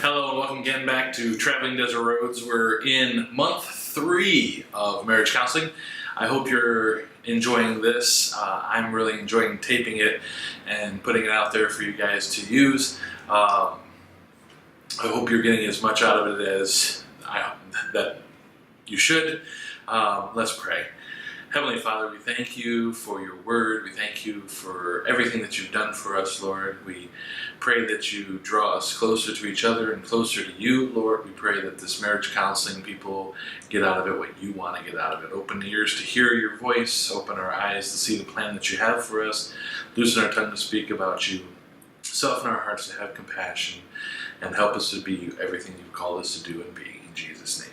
Hello and welcome again back to Traveling Desert Roads. We're in month 3 of marriage counseling. I hope you're enjoying this. I'm really enjoying taping it and putting it out there for you guys to use. I hope you're getting as much out of it as that you should. Let's pray. Heavenly Father, we thank you for your word. We thank you for everything that you've done for us, Lord. We pray that you draw us closer to each other and closer to you, Lord. We pray that this marriage counseling people get out of it what you want to get out of it. Open ears to hear your voice. Open our eyes to see the plan that you have for us. Loosen our tongue to speak about you. Soften our hearts to have compassion and help us to be everything you've called us to do and be. In Jesus' name.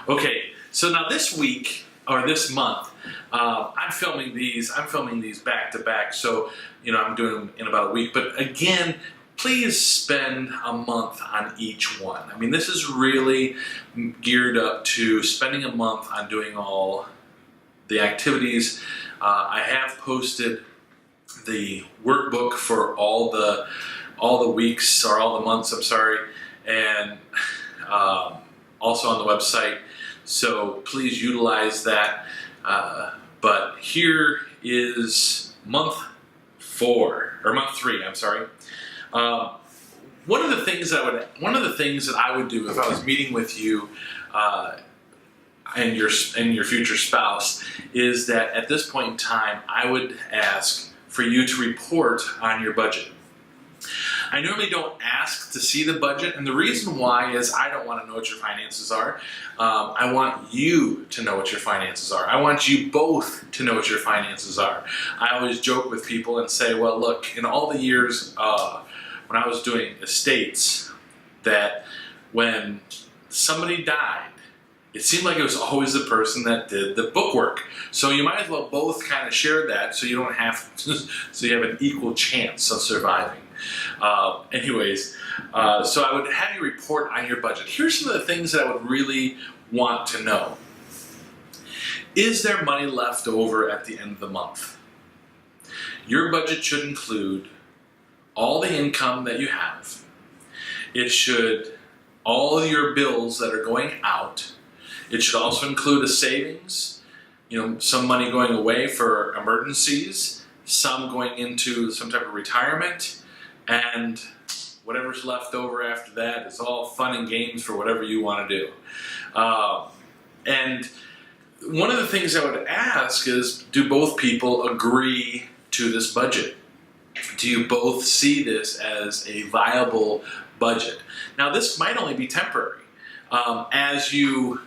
Okay, so now this week, or this month, I'm filming these back to back, so I'm doing them in about a week. But again, please spend a month on each one. I mean, this is really geared up to spending a month on doing all the activities. I have posted the workbook for all the weeks, or all the months, I'm sorry, and also on the website. So please utilize that. But here is month 3. I'm sorry. One of the things that I would do if I was meeting with you and your future spouse is that at this point in time, I would ask for you to report on your budget. I normally don't ask to see the budget, and the reason why is I don't want to know what your finances are. I want you to know what your finances are. I want you both to know what your finances are. I always joke with people and say, well, look, in all the years when I was doing estates, that when somebody died, it seemed like it was always the person that did the bookwork. So you might as well both kind of share that, so you don't have to, so you have an equal chance of surviving. So I would have you report on your budget. Here's some of the things that I would really want to know. Is there money left over at the end of the month? Your budget should include all the income that you have. It should, all of your bills that are going out. It should also include a savings, some money going away for emergencies, some going into some type of retirement, and whatever's left over after that is all fun and games for whatever you want to do. And one of the things I would ask is, do both people agree to this budget? Do you both see this as a viable budget? Now, this might only be temporary. As you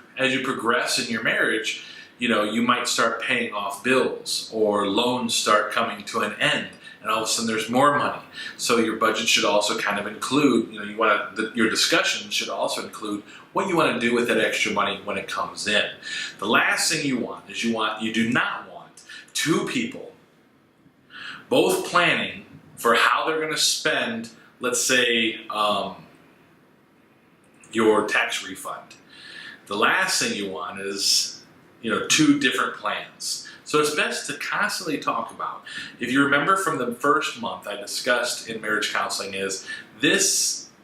progress in your marriage, you might start paying off bills, or loans start coming to an end, and all of a sudden there's more money. So your budget should also kind of include, your discussion should also include what you want to do with that extra money when it comes in. The last thing you want is you do not want two people both planning for how they're going to spend, let's say, your tax refund. The last thing you want is, two different plans. So it's best to constantly talk about. If you remember from the first month I discussed in marriage counseling is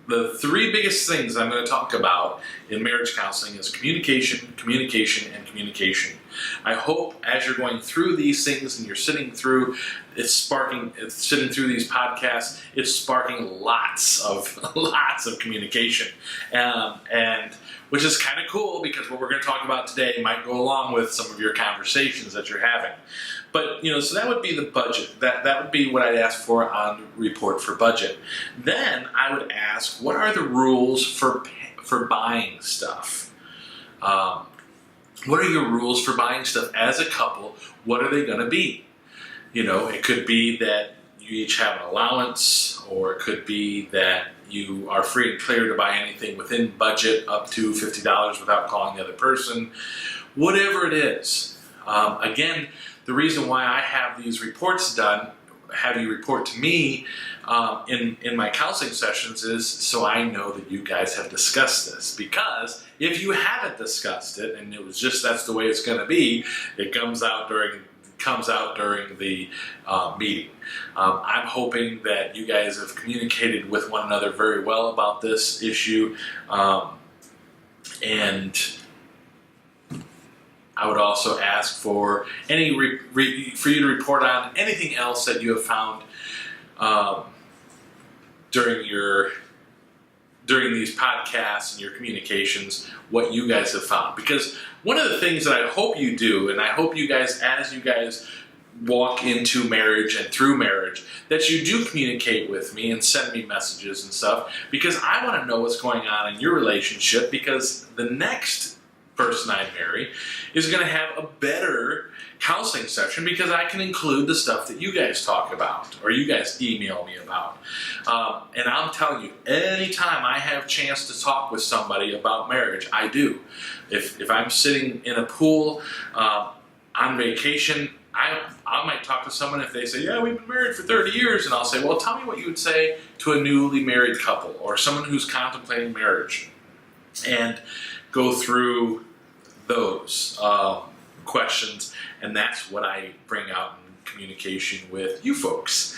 the 3 biggest things I'm going to talk about in marriage counseling is communication, communication, and communication. I hope as you're going through these things and you're sitting through these podcasts, it's sparking lots of communication, and which is kind of cool because what we're going to talk about today might go along with some of your conversations that you're having. But, so that would be the budget. That would be what I'd ask for on the report for budget. Then I would ask, what are the rules for buying stuff? What are your rules for buying stuff as a couple? What are they going to be? It could be that you each have an allowance, or it could be that you are free and clear to buy anything within budget up to $50 without calling the other person. Whatever it is. Again, the reason why I have these reports done, have you report to me in my counseling sessions, is so I know that you guys have discussed this. Because if you haven't discussed it and it was just that's the way it's going to be, it comes out during comes out during the meeting. I'm hoping that you guys have communicated with one another very well about this issue, and I would also ask for for you to report on anything else that you have found during these podcasts and your communications, what you guys have found. Because one of the things that I hope you do, and I hope you guys, as you guys walk into marriage and through marriage, that you do communicate with me and send me messages and stuff, because I want to know what's going on in your relationship, because the next person I marry is going to have a better counseling session, because I can include the stuff that you guys talk about or you guys email me about. And I'm telling you, anytime I have a chance to talk with somebody about marriage, I do. If I'm sitting in a pool on vacation, I might talk to someone if they say, yeah, we've been married for 30 years, and I'll say, well, tell me what you would say to a newly married couple or someone who's contemplating marriage, and go through those questions, and that's what I bring out in communication with you folks.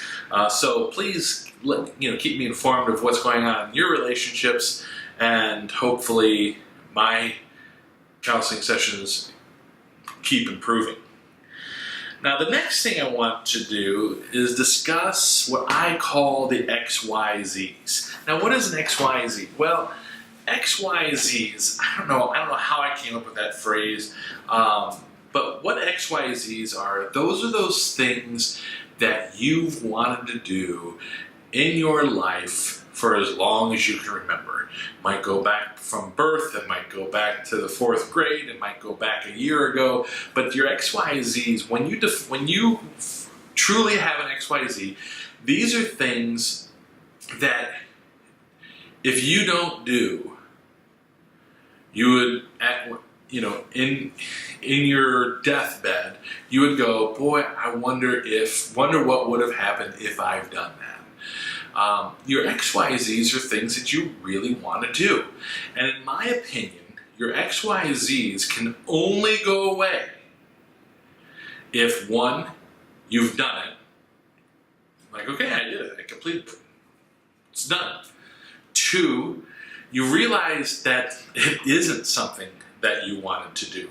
So please, keep me informed of what's going on in your relationships, and hopefully my counseling sessions keep improving. Now, the next thing I want to do is discuss what I call the XYZs. Now, what is an XYZ? Well, XYZs, I don't know how I came up with that phrase, but what XYZs are those things that you've wanted to do in your life for as long as you can remember. It might go back from birth, it might go back to the 4th grade, it might go back a year ago, but your XYZs, when you truly have an XYZ, these are things that if you don't do, you would, in your deathbed, you would go, boy, I wonder what would have happened if I've done that. Your XYZs are things that you really want to do. And in my opinion, your XYZs can only go away if, one, you've done it. Like, okay, I did it. I completed it. It's done. 2, you realize that it isn't something that you wanted to do.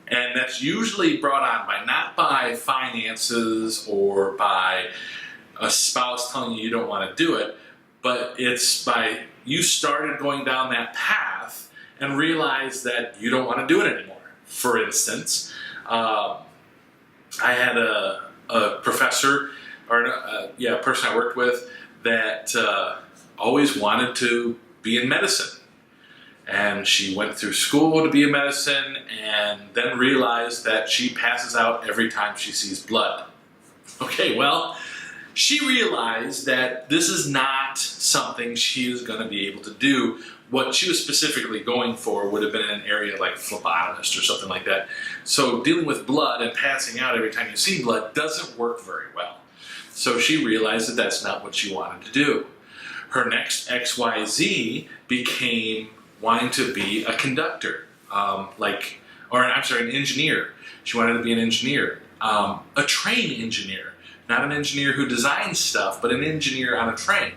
And that's usually brought on not by finances or by a spouse telling you don't want to do it, but it's by you started going down that path and realized that you don't want to do it anymore. For instance, I had a professor, or a person I worked with that always wanted to be in medicine. And she went through school to be in medicine, and then realized that she passes out every time she sees blood. Okay, well, she realized that this is not something she is going to be able to do. What she was specifically going for would have been in an area like phlebotomist or something like that. So dealing with blood and passing out every time you see blood doesn't work very well. So she realized that that's not what she wanted to do. Her next XYZ became wanting to be a conductor, an engineer. She wanted to be an engineer, a train engineer. Not an engineer who designs stuff, but an engineer on a train.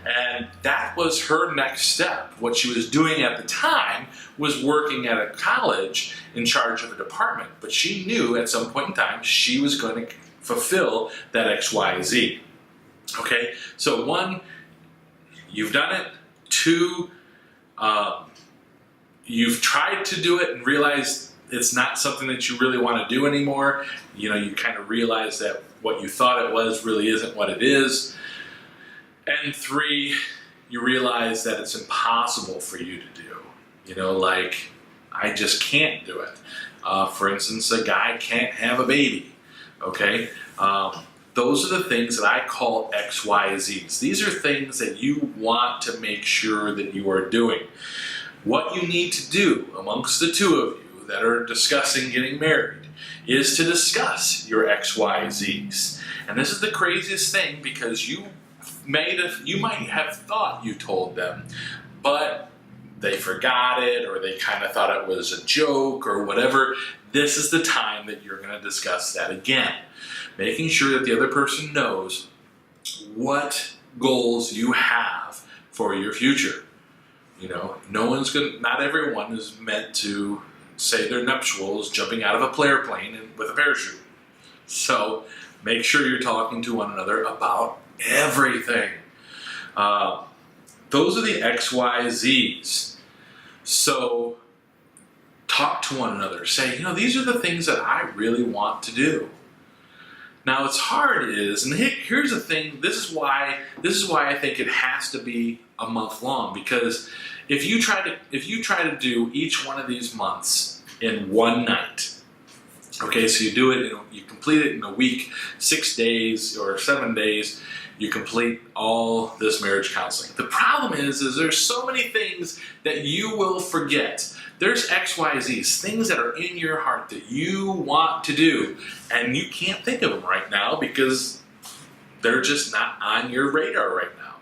And that was her next step. What she was doing at the time was working at a college in charge of a department. But she knew at some point in time she was going to fulfill that XYZ. Okay? So 1, you've done it. 2, you've tried to do it and realized it's not something that you really want to do anymore. You kind of realize that what you thought it was really isn't what it is. And 3, you realize that it's impossible for you to do. I just can't do it. For instance, a guy can't have a baby. Okay? Those are the things that I call XYZs. These are things that you want to make sure that you are doing. What you need to do amongst the 2 of you that are discussing getting married is to discuss your XYZs. And this is the craziest thing, because you might have thought you told them, but they forgot it, or they kind of thought it was a joke or whatever. this is the time that you're going to discuss that again. Making sure that the other person knows what goals you have for your future. You know, not everyone is meant to say their nuptials jumping out of a airplane with a parachute. So make sure you're talking to one another about everything. Those are the XYZs. So talk to one another. Say, these are the things that I really want to do. Now, what's hard is, and here's the thing. This is why I think it has to be a month long. Because if you try to do each one of these months in one night, okay, so you complete it in a week, 6 days or 7 days. You complete all this marriage counseling. The problem is there's so many things that you will forget. There's XYZs, things that are in your heart that you want to do, and you can't think of them right now because they're just not on your radar right now.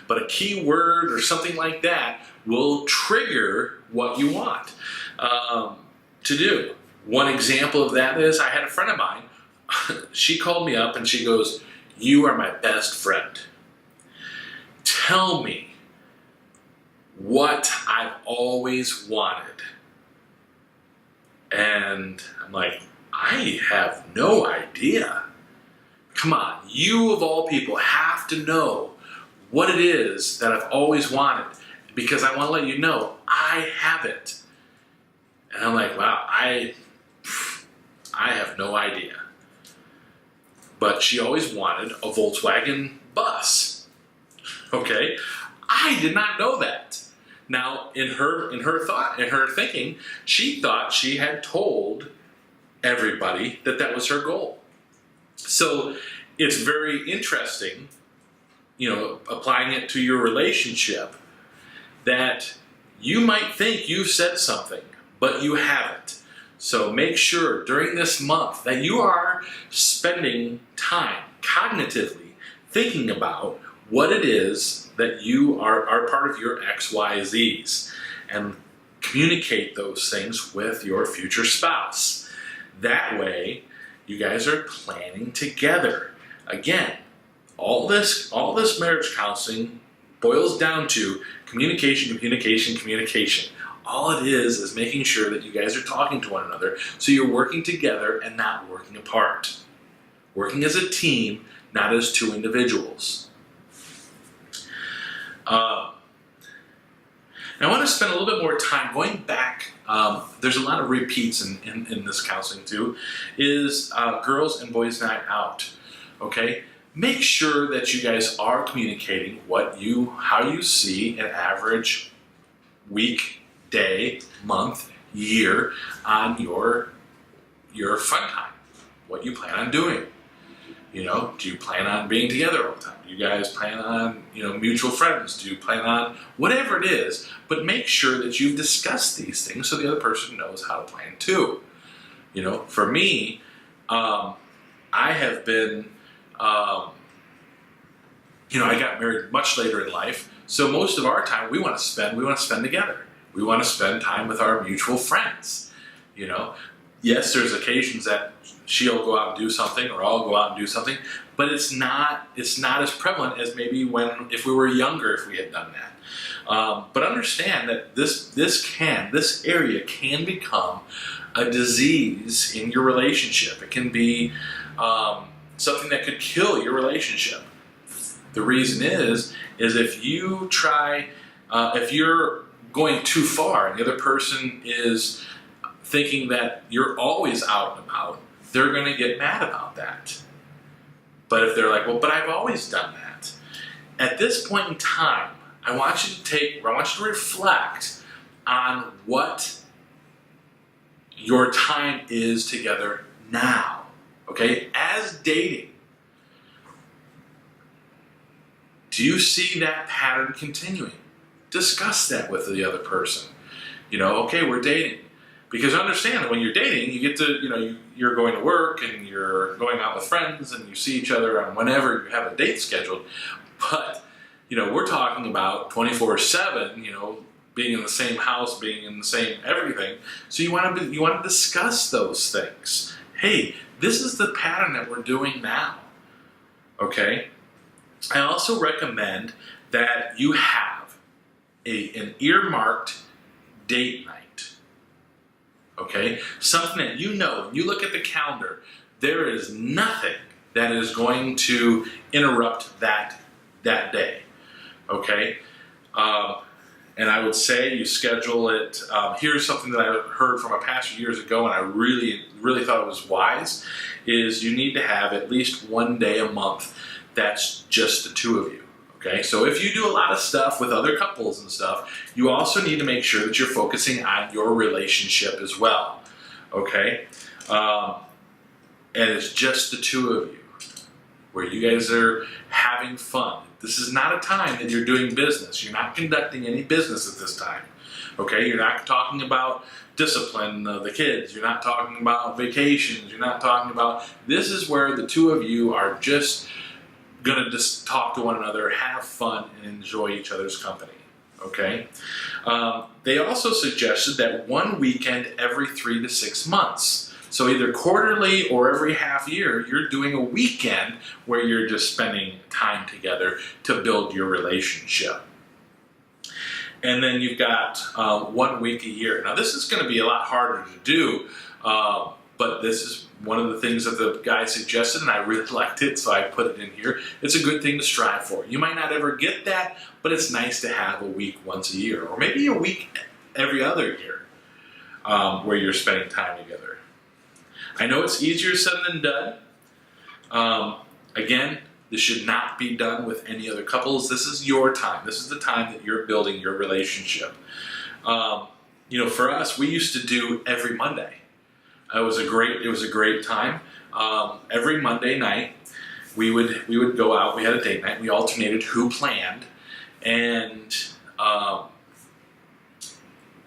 But a key word or something like that will trigger what you want to do. One example of that is I had a friend of mine. She called me up and she goes, "You are my best friend. Tell me what I've always wanted." And I'm like, I have no idea. Come on, you of all people have to know what it is that I've always wanted, because I want to let you know I have it. And I'm like, wow, I have no idea. But she always wanted a Volkswagen bus. Okay? I did not know that. Now, in her thinking, she thought she had told everybody that was her goal. So it's very interesting, applying it to your relationship, that you might think you've said something, but you haven't. So make sure during this month that you are spending time cognitively thinking about what it is that you are part of your XYZs, and communicate those things with your future spouse. That way, you guys are planning together. Again, all this marriage counseling boils down to communication, communication, communication. All it is making sure that you guys are talking to one another, so you're working together and not working apart. Working as a team, not as two individuals. I want to spend a little bit more time going back. There's a lot of repeats in this counseling too, is girls and boys night out. Okay? Make sure that you guys are communicating how you see an average week, day, month, year on your fun time. What you plan on doing. Do you plan on being together all the time? Do you guys plan on, mutual friends? Do you plan on whatever it is? But make sure that you've discussed these things so the other person knows how to plan too. For me, I have been, I got married much later in life, so most of our time we want to spend together. We want to spend time with our mutual friends. Yes, there's occasions that she'll go out and do something, or I'll go out and do something, but it's not as prevalent as maybe if we were younger, if we had done that. But understand that this area can become a disease in your relationship. It can be something that could kill your relationship. The reason is if you try, if you're going too far and the other person is thinking that you're always out and about, they're going to get mad about that. But if they're like, well, but I've always done that. At this point in time, I want you to reflect on what your time is together now. Okay? As dating, do you see that pattern continuing? Discuss that with the other person. Okay, we're dating. Because understand that when you're dating, you get to, you're going to work and you're going out with friends and you see each other on whenever you have a date scheduled. But, we're talking about 24/7, being in the same house, being in the same everything. So you want to discuss those things. Hey, this is the pattern that we're doing now. Okay? I also recommend that you have an earmarked date night. Okay? Something that you know, when you look at the calendar, there is nothing that is going to interrupt that day. Okay? And I would say you schedule it. Here's something that I heard from a pastor years ago, and I really, really thought it was wise, is you need to have at least one day a month that's just the two of you. Okay, so if you do a lot of stuff with other couples and stuff, you also need to make sure that you're focusing on your relationship as well. Okay, and it's just the two of you, where you guys are having fun. This is not a time that you're doing business. You're not conducting any business at this time. Okay, you're not talking about discipline of the kids. You're not talking about vacations. You're not talking about, this is where the two of you are just going to just talk to one another, have fun, and enjoy each other's company. Okay? They also suggested that one weekend every 3 to 6 months. So either quarterly or every half year, you're doing a weekend where you're just spending time together to build your relationship. And then you've got 1 week a year. Now this is going to be a lot harder to do, but this is one of the things that the guy suggested, and I really liked it, so I put it in here. It's a good thing to strive for. You might not ever get that, but it's nice to have a week once a year, or maybe a week every other year, where you're spending time together. I know it's easier said than done. Again, this should not be done with any other couples. This is your time. This is the time that you're building your relationship. For us, we used to do every Monday. It was a great time. Every Monday night, we would go out. We had a date night. We alternated who planned, and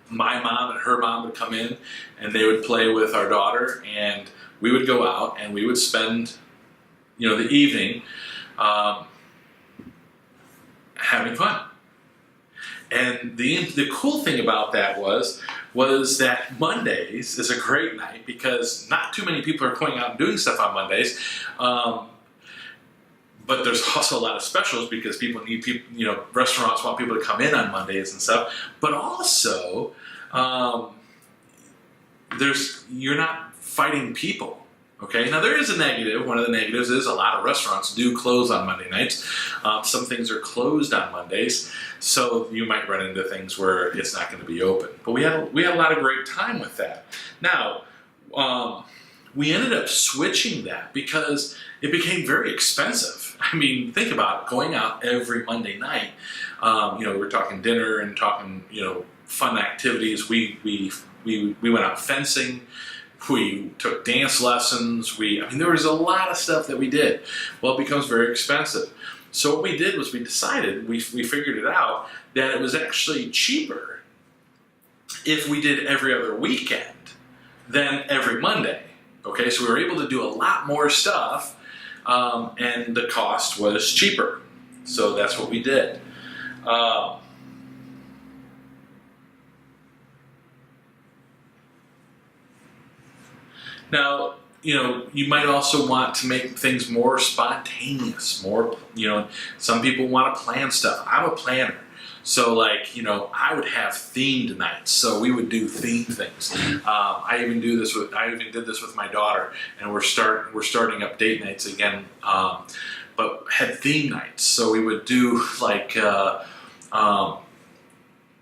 my mom and her mom would come in, and they would play with our daughter, and we would go out and we would spend, the evening having fun. And the cool thing about that was that Mondays is a great night because not too many people are going out and doing stuff on Mondays. But there's also a lot of specials because people need people, restaurants want people to come in on Mondays and stuff. But also, you're not fighting people. Okay, now there is a negative. One of the negatives is a lot of restaurants do close on Monday nights. Some things are closed on Mondays, so you might run into things where it's not going to be open. But we had a lot of great time with that. Now, we ended up switching that because it became very expensive. I mean, think about it, going out every Monday night. We're talking dinner and talking, fun activities. We went out fencing. We took dance lessons. There was a lot of stuff that we did. Well, it becomes very expensive. So what we did was we decided, we figured it out, that it was actually cheaper if we did every other weekend than every Monday. Okay, so we were able to do a lot more stuff, and the cost was cheaper. So that's what we did. Now, you might also want to make things more spontaneous, some people want to plan stuff. I'm a planner. So I would have themed nights. So we would do themed things. I even did this with my daughter, and we're starting up date nights again, but had theme nights. So we would do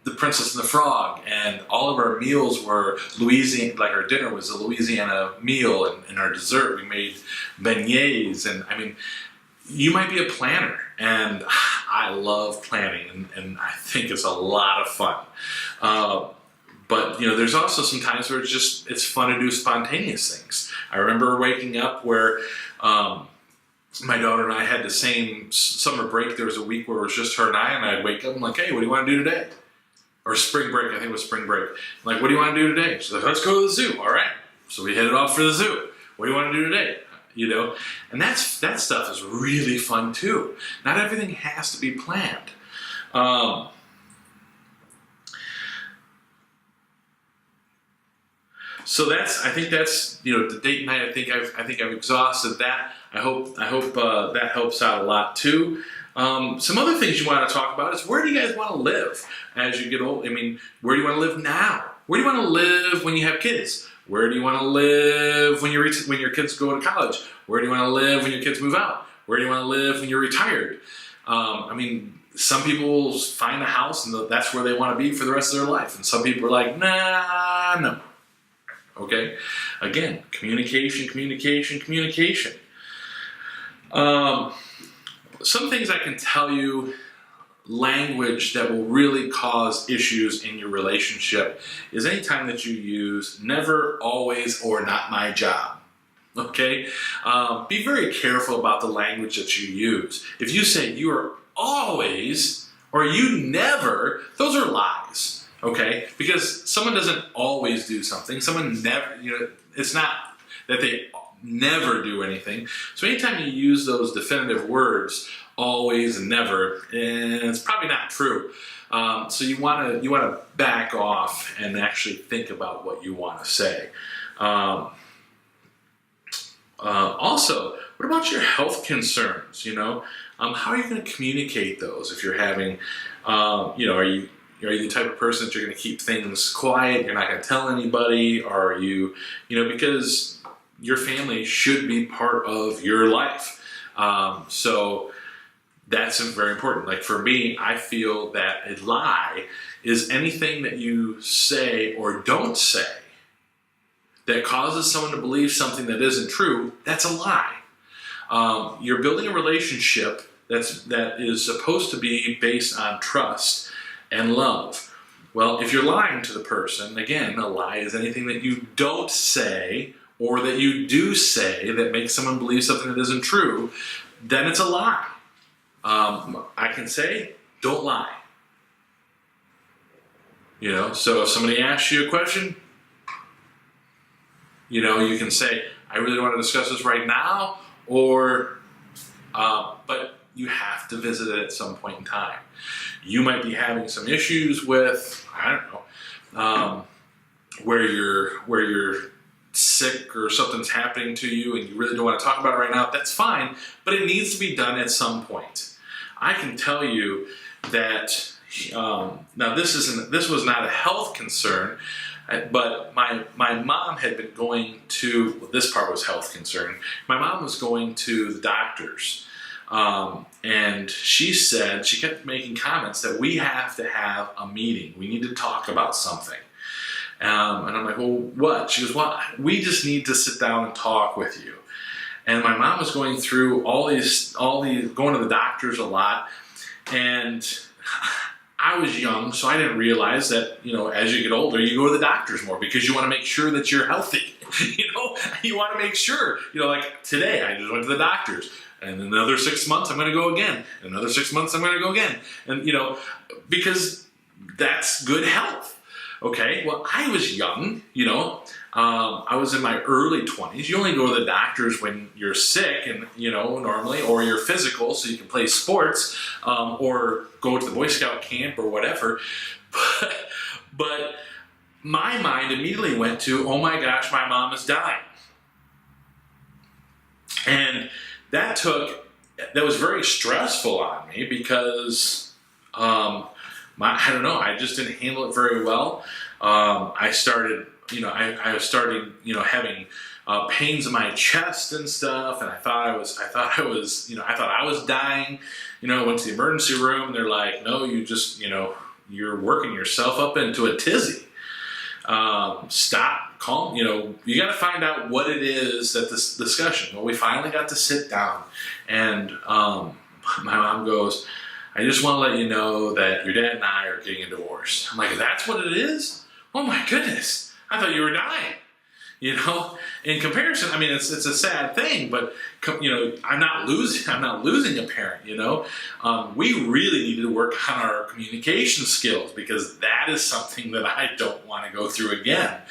The Princess and the Frog, and all of our meals were Louisiana. Like our dinner was a Louisiana meal, and our dessert we made beignets. And you might be a planner, and I love planning, and I think it's a lot of fun. But there's also some times where it's fun to do spontaneous things. I remember waking up where my daughter and I had the same summer break. There was a week where it was just her and I'd wake up and hey, what do you want to do today? Or spring break, I think it was spring break. I'm like, what do you want to do today? She's like, let's go to the zoo. All right. So we headed off for the zoo. What do you want to do today? And that stuff is really fun too. Not everything has to be planned. So I think that's the date night. I think I've exhausted that. I hope that helps out a lot too. Some other things you want to talk about is, where do you guys want to live as you get old? I mean, where do you want to live now? Where do you want to live when you have kids? Where do you want to live when your kids go to college? Where do you want to live when your kids move out? Where do you want to live when you're retired? I mean, some people find a house and that's where they want to be for the rest of their life. And some people are like, nah, no. Okay? Again, communication. Some things I can tell you, language that will really cause issues in your relationship, is anytime that you use never, always, or not my job. Okay? Be very careful about the language that you use. If you say you are always or you never, those are lies. Okay? Because someone doesn't always do something. Someone never, it's not that they never do anything. So anytime you use those definitive words, always and never, it's probably not true. So you want to back off and actually think about what you want to say. Also, what about your health concerns? How are you going to communicate those? If you're having, are you the type of person that you're going to keep things quiet? You're not going to tell anybody? Or are you, because your family should be part of your life. So that's very important. Like for me, I feel that a lie is anything that you say or don't say that causes someone to believe something that isn't true. That's a lie. You're building a relationship that is supposed to be based on trust and love. Well, if you're lying to the person, again, a lie is anything that you don't say or that you do say that makes someone believe something that isn't true, then it's a lie. I can say, don't lie. So if somebody asks you a question, you can say, I really want to discuss this right now, or, but you have to visit it at some point in time. You might be having some issues with, I don't know, where you're sick or something's happening to you and you really don't want to talk about it right now. That's fine, but it needs to be done at some point. I can tell you that, now this was not a health concern, but my mom had been going to, well, this part was health concern. My mom was going to the doctors, and she kept making comments that we have to have a meeting. We need to talk about something. And I'm like, well, what? She goes, well, we just need to sit down and talk with you. And my mom was going through all these, going to the doctors a lot. And I was young, so I didn't realize that, as you get older, you go to the doctors more because you want to make sure that you're healthy. You want to make sure, like today, I just went to the doctors. And in another 6 months, I'm going to go again. In another 6 months, I'm going to go again. And, because that's good health. Okay, well, I was young, I was in my early 20s. You only go to the doctors when you're sick and, normally, or you're physical so you can play sports, or go to the Boy Scout camp or whatever. But my mind immediately went to, oh my gosh, my mom is dying. And that was very stressful on me because, I don't know, I just didn't handle it very well. I started, I was starting, having pains in my chest and stuff, and I thought I was dying. Went to the emergency room. They're like, no, you just, you're working yourself up into a tizzy. Stop, calm. You got to find out what it is that this discussion. Well, we finally got to sit down, and my mom goes, I just want to let you know that your dad and I are getting a divorce. I'm like, that's what it is? Oh my goodness. I thought you were dying. In comparison, I mean, it's a sad thing, but I'm not losing a parent, we really need to work on our communication skills because that is something that I don't want to go through again.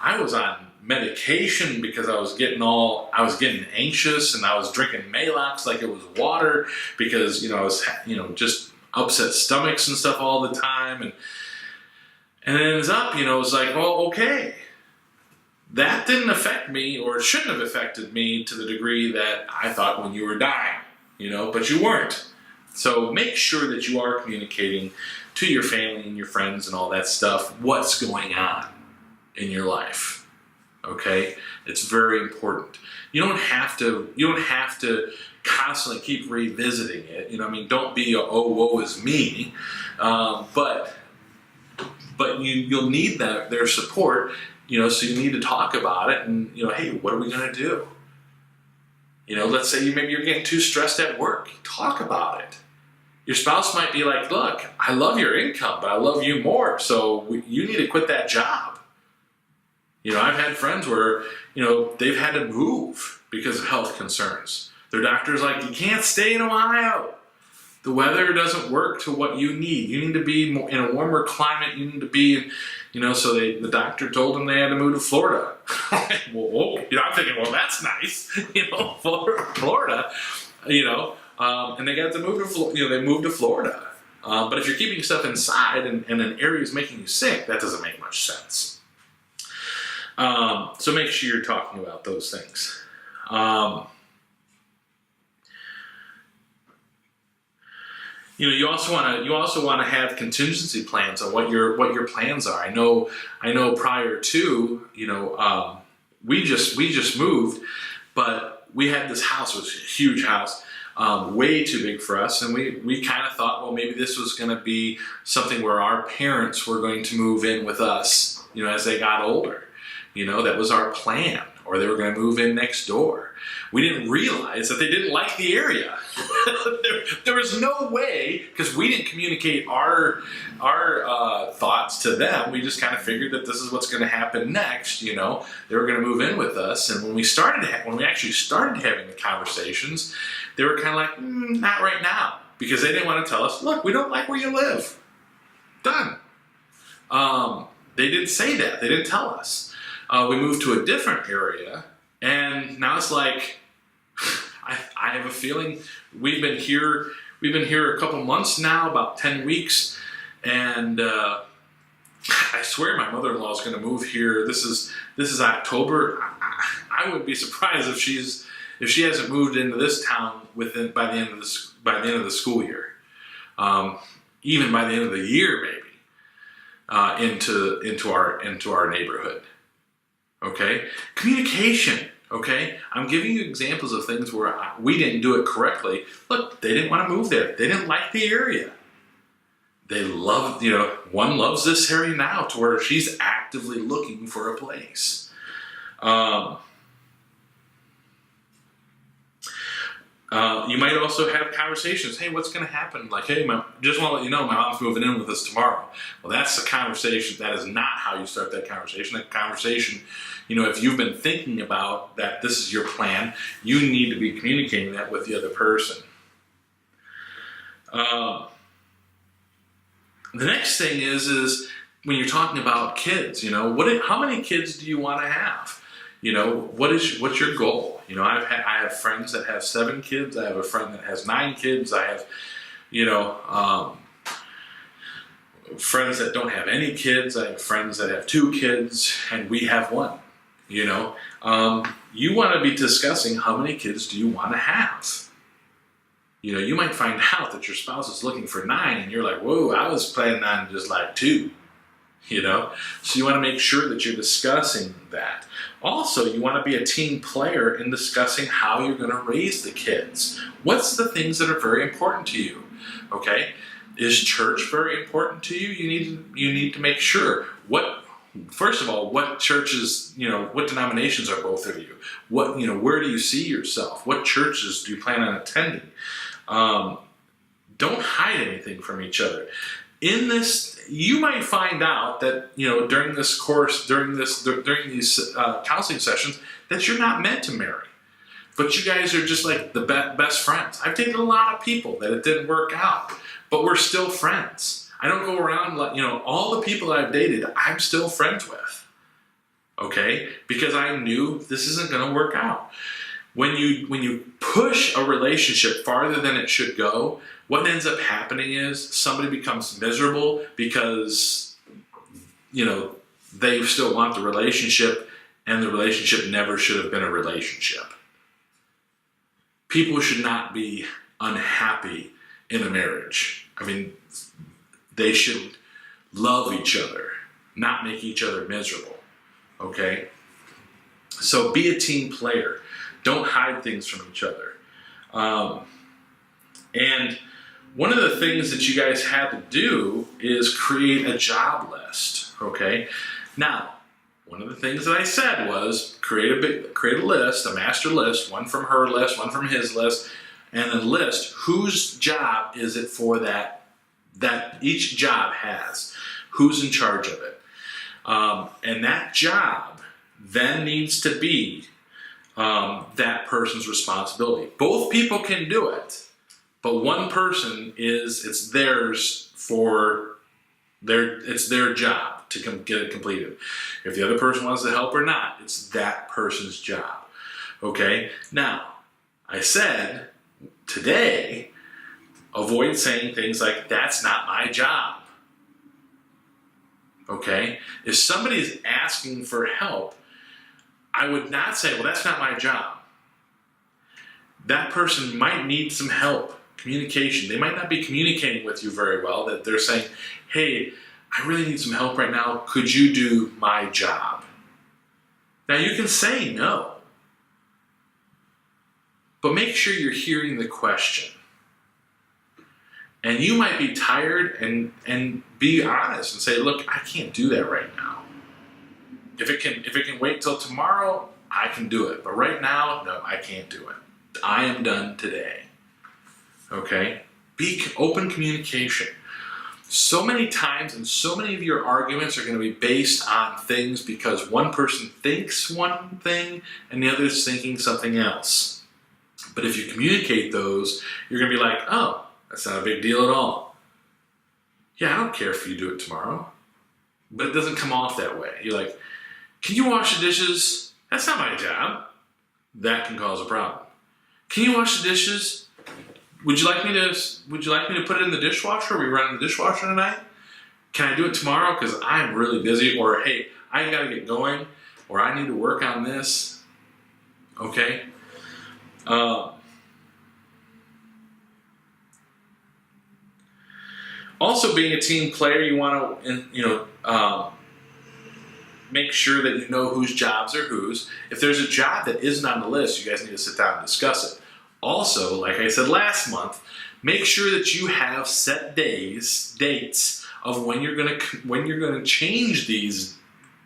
I was on medication because I was getting anxious and I was drinking Maalox like it was water because, I was, just upset stomachs and stuff all the time. And it ends up, it's like, well, okay, that didn't affect me, or it shouldn't have affected me to the degree that I thought when you were dying, but you weren't. So make sure that you are communicating to your family and your friends and all that stuff what's going on in your life. Okay? It's very important. You don't have to constantly keep revisiting it. Don't be woe is me. But you'll need their support, so you need to talk about it and, hey, what are we going to do? Let's say maybe you're getting too stressed at work. Talk about it. Your spouse might be like, look, I love your income, but I love you more, so you need to quit that job. I've had friends where, they've had to move because of health concerns. Their doctor's like, you can't stay in Ohio. The weather doesn't work to what you need. You need to be in a warmer climate. You need to be, so the doctor told them they had to move to Florida. Well, I'm thinking, well, that's nice. Florida, and they got to move to, they moved to Florida. But if you're keeping stuff inside and an area is making you sick, that doesn't make much sense. So make sure you're talking about those things. You also want to have contingency plans on what your plans are. I know prior to, we just moved, but we had this house. It was a huge house, way too big for us, and we kind of thought, well, maybe this was going to be something where our parents were going to move in with us, as they got older. That was our plan, or they were going to move in next door. We didn't realize that they didn't like the area. there was no way, because we didn't communicate our thoughts to them. We just kind of figured that this is what's going to happen next. They were going to move in with us, and when we actually started having the conversations, they were kind of like, not right now, because they didn't want to tell us, look, we don't like where you live. Done. They didn't say that. They didn't tell us. We moved to a different area, and now it's like, I have a feeling we've been here a couple months now, about 10 weeks, and I swear my mother-in-law is going to move here. This is October. I wouldn't be surprised if she hasn't moved into this town by the end of the school year, even by the end of the year, maybe, into our neighborhood. Okay, communication. Okay, I'm giving you examples of things where we didn't do it correctly. Look, they didn't want to move there. They didn't like the area. They loved, one loves this area now to where she's actively looking for a place. You might also have conversations. Hey, what's going to happen? Like, hey, just want to let you know, my mom's moving in with us tomorrow. Well, that's the conversation. That is not how you start that conversation. That conversation, if you've been thinking about that, this is your plan, you need to be communicating that with the other person. The next thing is when you're talking about kids, how many kids do you want to have? What's your goal? I have friends that have 7 kids. I have a friend that has 9 kids. I have, friends that don't have any kids. I have friends that have 2 kids, and we have 1. You want to be discussing how many kids do you want to have. You might find out that your spouse is looking for 9, and you're like, whoa, I was planning on just like 2. So you want to make sure that you're discussing that. Also, you want to be a team player in discussing how you're going to raise the kids. What's the things that are very important to you? Okay, is church very important to you? You need to make sure first of all, what churches, what denominations are both of you? What, where do you see yourself? What churches do you plan on attending? Don't hide anything from each other. In this, you might find out that, during this course, during these counseling sessions, that you're not meant to marry. But you guys are just like the best friends. I've dated a lot of people that it didn't work out, but we're still friends. I don't go around like, all the people that I've dated, I'm still friends with. Okay? Because I knew this isn't going to work out. When you push a relationship farther than it should go, what ends up happening is somebody becomes miserable because, they still want the relationship and the relationship never should have been a relationship. People should not be unhappy in a marriage. I mean, they should love each other, not make each other miserable, okay? So be a team player. Don't hide things from each other. And one of the things that you guys had to do is create a job list, okay? Now, one of the things that I said was create a list, a master list, one from her list, one from his list, and then list whose job is it for that each job has. Who's in charge of it? And that job then needs to be that person's responsibility. Both people can do it, but one person it's their job to get it completed. If the other person wants to help or not, it's that person's job. Okay? Now, I said today, avoid saying things like, that's not my job. Okay? If somebody is asking for help, I would not say, well, that's not my job. That person might need some help, communication. They might not be communicating with you very well, that they're saying, hey, I really need some help right now. Could you do my job? Now, you can say no, but make sure you're hearing the question. And you might be tired and be honest and say, look, I can't do that right now. If it can wait till tomorrow, I can do it. But right now, no, I can't do it. I am done today. Okay? Be open communication. So many times and so many of your arguments are going to be based on things because one person thinks one thing and the other is thinking something else. But if you communicate those, you're going to be like, oh, that's not a big deal at all. Yeah, I don't care if you do it tomorrow. But it doesn't come off that way. You're like, can you wash the dishes? That's not my job. That can cause a problem. Can you wash the dishes? Would you like me to put it in the dishwasher? Are we running the dishwasher tonight? Can I do it tomorrow? Because I'm really busy. Or, hey, I got to get going. Or I need to work on this. Okay? Also, being a team player, you want to, make sure that you know whose jobs are whose. If there's a job that isn't on the list, you guys need to sit down and discuss it. Also, like I said last month, make sure that you have set dates of when you're going to change these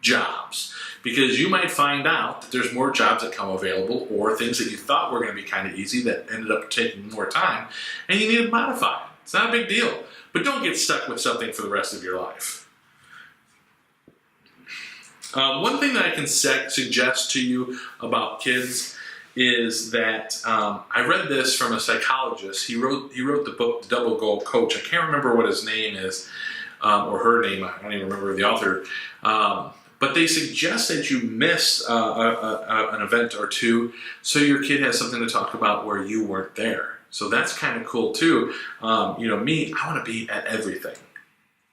jobs, because you might find out that there's more jobs that come available, or things that you thought were going to be kind of easy that ended up taking more time, and you need to modify it. It's not a big deal, but don't get stuck with something for the rest of your life. One thing that I can suggest to you about kids is that I read this from a psychologist. He wrote the book, The Double Goal Coach. I can't remember what his name is, or her name. I don't even remember the author. But they suggest that you miss an event or two so your kid has something to talk about where you weren't there. So that's kind of cool too. Me, I want to be at everything.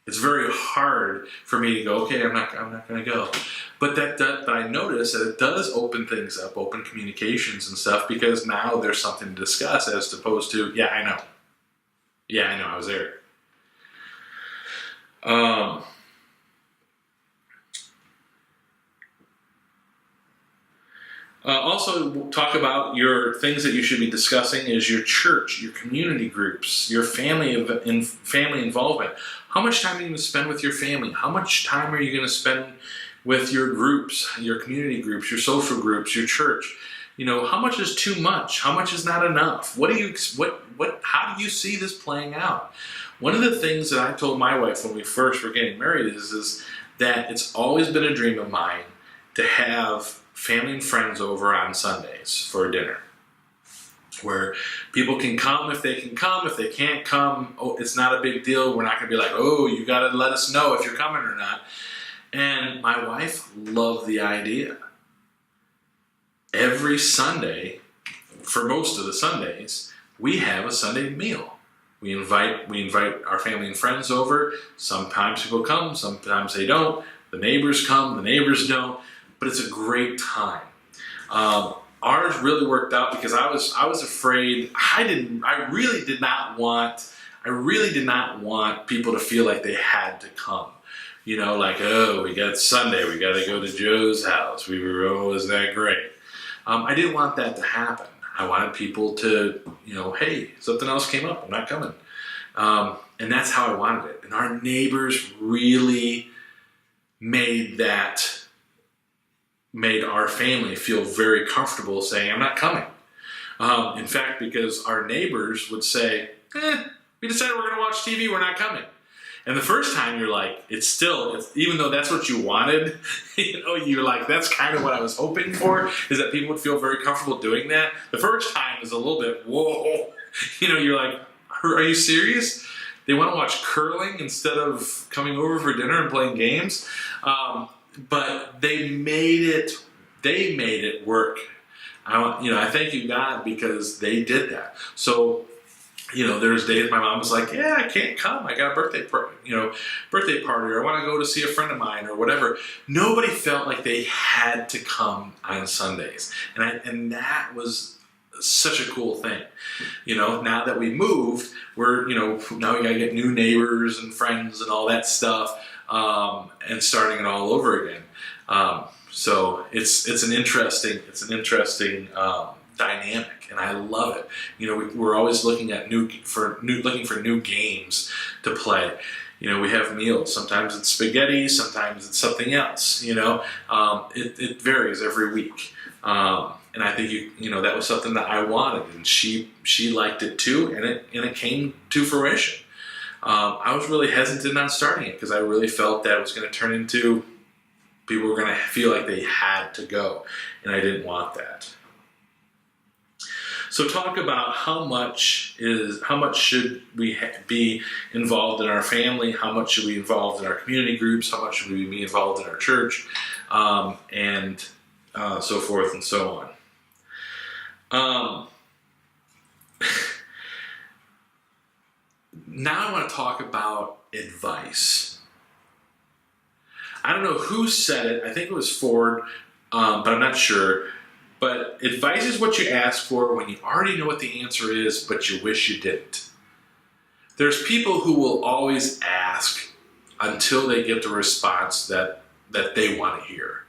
It's very hard for me to go, okay, I'm not going to go. But but I notice that it does open things up, open communications and stuff, because now there's something to discuss as opposed to, yeah, I know. Yeah, I know, I was there. Also, talk about your things that you should be discussing is your church, your community groups, your family involvement. How much time are you going to spend with your family? How much time are you going to spend with your groups, your community groups, your social groups, your church? How much is too much? How much is not enough? How do you see this playing out? One of the things that I told my wife when we first were getting married is that it's always been a dream of mine to have family and friends over on Sundays for dinner, where people can come if they can come. If they can't come, it's not a big deal. We're not going to be like, oh, you got to let us know if you're coming or not. And my wife loved the idea. Every Sunday, for most of the Sundays, we have a Sunday meal. We invite our family and friends over. Sometimes people come, sometimes they don't. The neighbors come, the neighbors don't. but it's a great time. Ours really worked out because I was afraid. I really did not want people to feel like they had to come. Like, oh, we got Sunday, we got to go to Joe's house. Isn't that great? I didn't want that to happen. I wanted people to, hey, something else came up, I'm not coming. And that's how I wanted it. And our neighbors really made our family feel very comfortable saying, I'm not coming. In fact, because our neighbors would say, we decided we're going to watch TV, we're not coming. And the first time you're like, even though that's what you wanted, you're like, that's kind of what I was hoping for, is that people would feel very comfortable doing that. The first time is a little bit, whoa, you're like, are you serious? They want to watch curling instead of coming over for dinner and playing games? But they made it work. I thank you, God, because they did that. So, there's days my mom was like, yeah, I can't come. I got a birthday party, or I want to go to see a friend of mine or whatever. Nobody felt like they had to come on Sundays. And that was such a cool thing. Now that we moved, now we got to get new neighbors and friends and all that stuff, and starting it all over again. So it's an interesting dynamic, and I love it. We're always looking at looking for new games to play. We have meals. Sometimes it's spaghetti, sometimes it's something else. It varies every week. And I think that was something that I wanted, and she liked it too, and it came to fruition. I was really hesitant on starting it because I really felt that it was going to turn into people were going to feel like they had to go, and I didn't want that. So talk about how much should we be involved in our family, how much should we be involved in our community groups, how much should we be involved in our church, and so forth and so on. Now I want to talk about advice. I don't know who said it. I think it was Ford, but I'm not sure. But advice is what you ask for when you already know what the answer is, but you wish you didn't. There's people who will always ask until they get the response that they want to hear.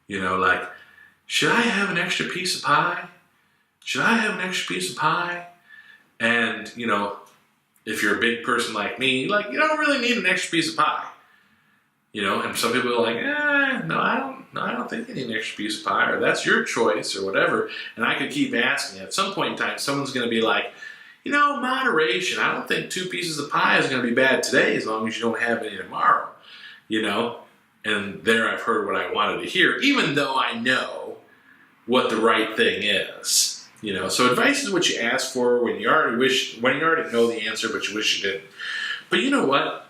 Like, should I have an extra piece of pie? Should I have an extra piece of pie? And, if you're a big person like me, like, you don't really need an extra piece of pie. And some people are like, no, I don't think you need an extra piece of pie, or that's your choice, or whatever. And I could keep asking. At some point in time, someone's going to be like, moderation. I don't think 2 pieces of pie is going to be bad today as long as you don't have any tomorrow. And there I've heard what I wanted to hear, even though I know what the right thing is. So advice is what you ask for when you already know the answer, but you wish you didn't. But you know what?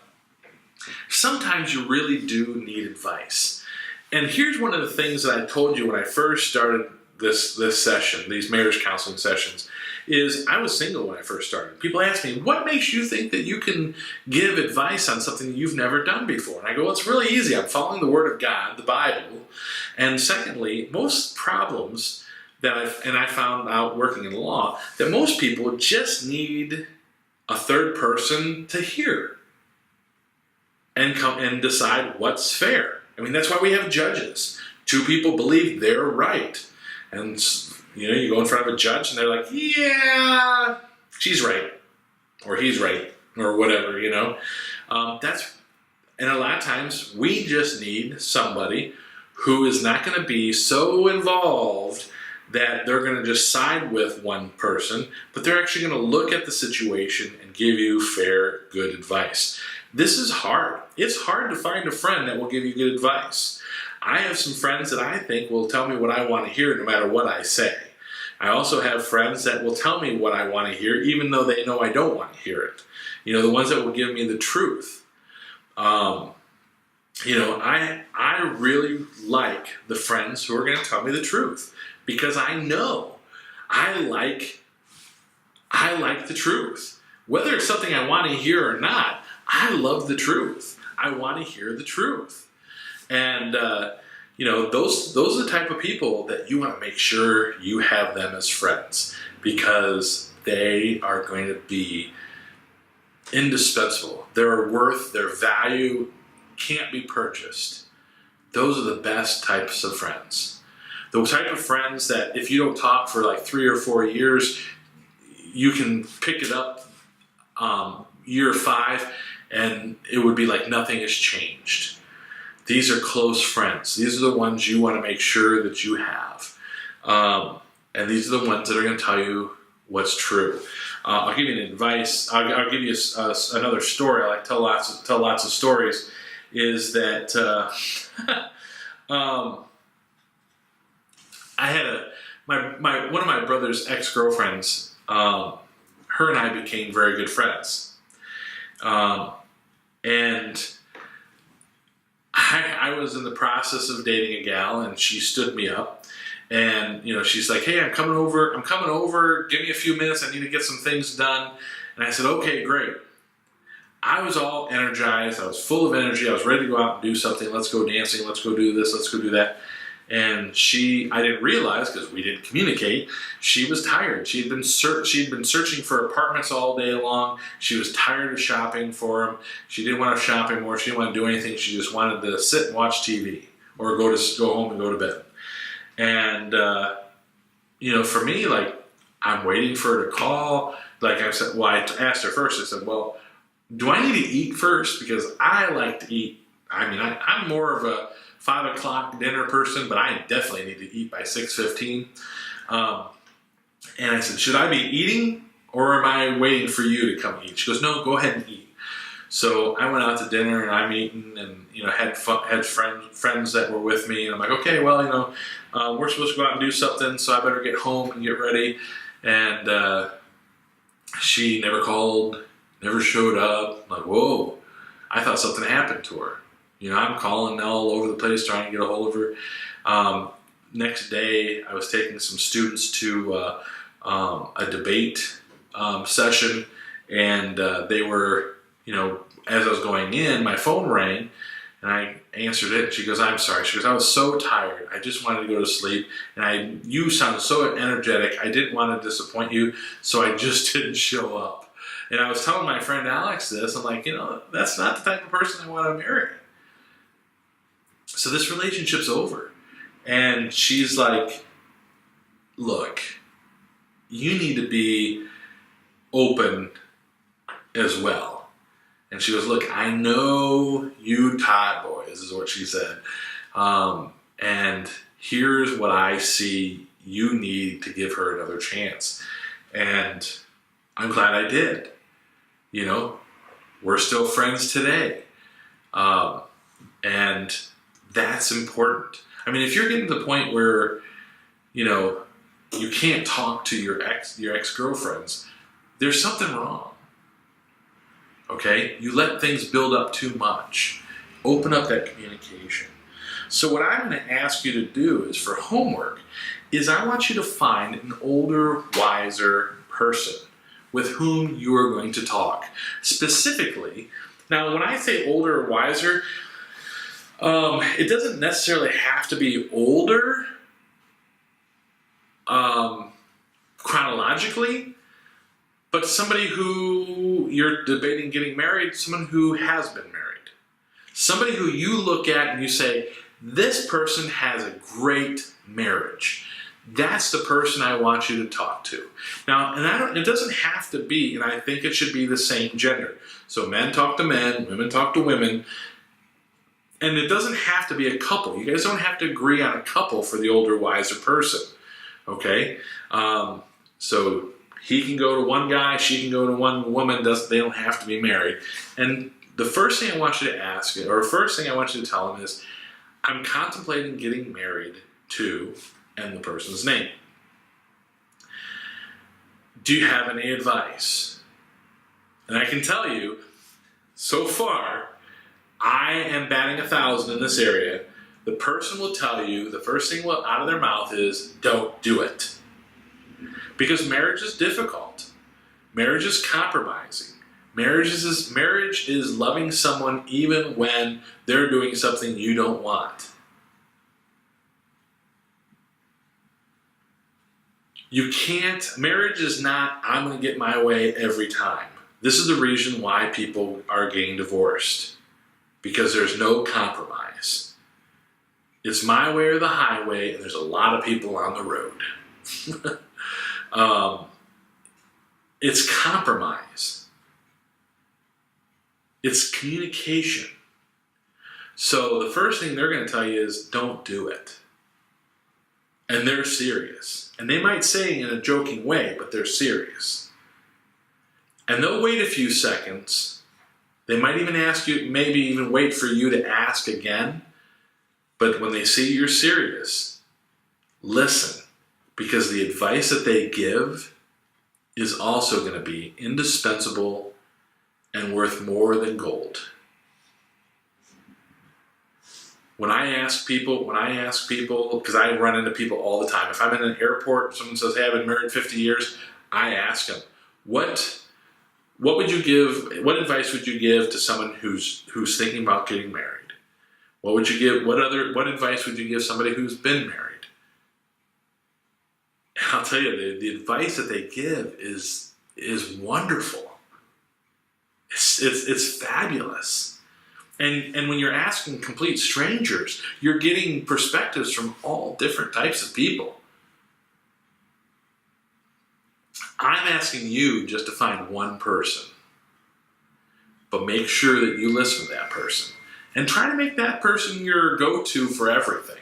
Sometimes you really do need advice. And here's one of the things that I told you when I first started this session, these marriage counseling sessions, is I was single when I first started. People ask me, what makes you think that you can give advice on something you've never done before? And I go, well, it's really easy. I'm following the Word of God, the Bible. And secondly, most problems I found out working in law, that most people just need a third person to hear and come and decide what's fair. That's why we have judges. 2 people believe they're right. And, you go in front of a judge and they're like, yeah, she's right. Or he's right. Or whatever, and a lot of times we just need somebody who is not going to be so involved that they're going to just side with one person, but they're actually going to look at the situation and give you fair, good advice. This is hard. It's hard to find a friend that will give you good advice. I have some friends that I think will tell me what I want to hear no matter what I say. I also have friends that will tell me what I want to hear even though they know I don't want to hear it. The ones that will give me the truth. I really like the friends who are going to tell me the truth because I know I like the truth. Whether it's something I want to hear or not, I love the truth. I want to hear the truth. And, those are the type of people that you want to make sure you have them as friends, because they are going to be indispensable. Their worth, their value can't be purchased. Those are the best types of friends. The type of friends that if you don't talk for like 3 or 4 years, you can pick it up year 5 and it would be like nothing has changed. These are close friends. These are the ones you want to make sure that you have. And these are the ones that are going to tell you what's true. I'll give you an advice. I'll give you another story. I like to tell lots of stories. Is that I had one of my brother's ex-girlfriends. Her and I became very good friends, and I was in the process of dating a gal, and she stood me up. And, she's like, hey, I'm coming over. Give me a few minutes. I need to get some things done. And I said, okay, great. I was all energized. I was full of energy. I was ready to go out and do something. Let's go dancing. Let's go do this. Let's go do that. And I didn't realize, because we didn't communicate, she was tired. She'd been searching for apartments all day long. She was tired of shopping for them. She didn't want to shop anymore. She didn't want to do anything. She just wanted to sit and watch TV or go home and go to bed. And, for me, like, I'm waiting for her to call. Like I said, I asked her first. I said, well, do I need to eat first? Because I like to eat. I mean, I'm more of a 5 o'clock dinner person, but I definitely need to eat by 6:15. And I said, should I be eating or am I waiting for you to come eat? She goes, no, go ahead and eat. So I went out to dinner and I'm eating, and had friends that were with me, and I'm like, okay, well, we're supposed to go out and do something, so I better get home and get ready. And she never called, never showed up. I'm like, whoa, I thought something happened to her. I'm calling all over the place trying to get a hold of her. Next day, I was taking some students to a debate session, and they were, as I was going in, my phone rang, and I answered it. And she goes, I'm sorry. She goes, I was so tired. I just wanted to go to sleep, and you sounded so energetic. I didn't want to disappoint you, so I just didn't show up. And I was telling my friend Alex this. I'm like, that's not the type of person I want to marry. So this relationship's over. And she's like, look, you need to be open as well. And she goes, look, I know you Todd boys, is what she said. And here's what I see you need to give her another chance. And I'm glad I did. We're still friends today. And that's important. I mean, if you're getting to the point where, you can't talk to your ex-girlfriends, there's something wrong. Okay? You let things build up too much. Open up that communication. So what I'm going to ask you to do is, for homework, is I want you to find an older, wiser person with whom you are going to talk. Specifically, now when I say older or wiser, it doesn't necessarily have to be older chronologically, but somebody who you're debating getting married, someone who has been married. Somebody who you look at and you say, this person has a great marriage. That's the person I want you to talk to. Now, and it doesn't have to be, and I think it should be the same gender. So men talk to men, women talk to women. And it doesn't have to be a couple. You guys don't have to agree on a couple for the older, wiser person. Okay? So he can go to one guy, she can go to one woman. They don't have to be married. And the first thing I want you to ask, or first thing I want you to tell him is, I'm contemplating getting married to, and the person's name. Do you have any advice? And I can tell you, so far, I am batting 1,000 in this area. The person will tell you, the first thing out of their mouth is, don't do it. Because marriage is difficult. Marriage is compromising. Marriage is loving someone even when they're doing something you don't want. Marriage is not, I'm going to get my way every time. This is the reason why people are getting divorced. Because there's no compromise. It's my way or the highway, and there's a lot of people on the road. It's compromise. It's communication. So the first thing they're going to tell you is, don't do it. And they're serious. And they might say it in a joking way, but they're serious. And they'll wait a few seconds. They might even ask you, maybe even wait for you to ask again. But when they see you're serious, listen. Because the advice that they give is also going to be indispensable and worth more than gold. When I ask people, because I run into people all the time. If I'm in an airport and someone says, hey, I've been married 50 years, I ask them, what advice would you give to someone who's thinking about getting married? What advice would you give somebody who's been married? And I'll tell you, the advice that they give is wonderful. It's fabulous. And when you're asking complete strangers, you're getting perspectives from all different types of people. I'm asking you just to find one person, but make sure that you listen to that person and try to make that person your go-to for everything.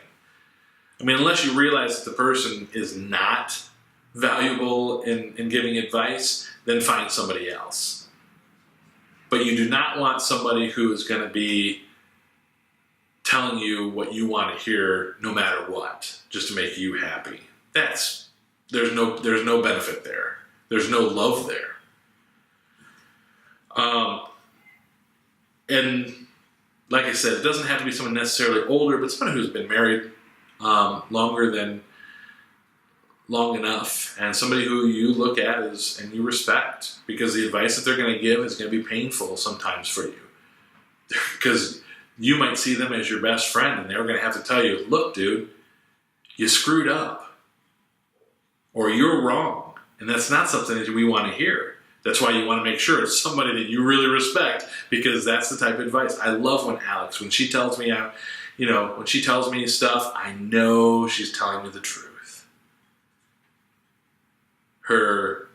I mean, unless you realize that the person is not valuable in giving advice, then find somebody else. But you do not want somebody who is going to be telling you what you want to hear no matter what, just to make you happy. There's no benefit there. There's no love there. And like I said, it doesn't have to be someone necessarily older, but someone who's been married long enough, and somebody who you look at and you respect, because the advice that they're going to give is going to be painful sometimes for you. Because you might see them as your best friend, and they're going to have to tell you, look, dude, you screwed up, or you're wrong, and that's not something that we want to hear. That's why you want to make sure it's somebody that you really respect, because that's the type of advice. I love when Alex, when she tells me, when she tells me stuff, I know she's telling me the truth. Her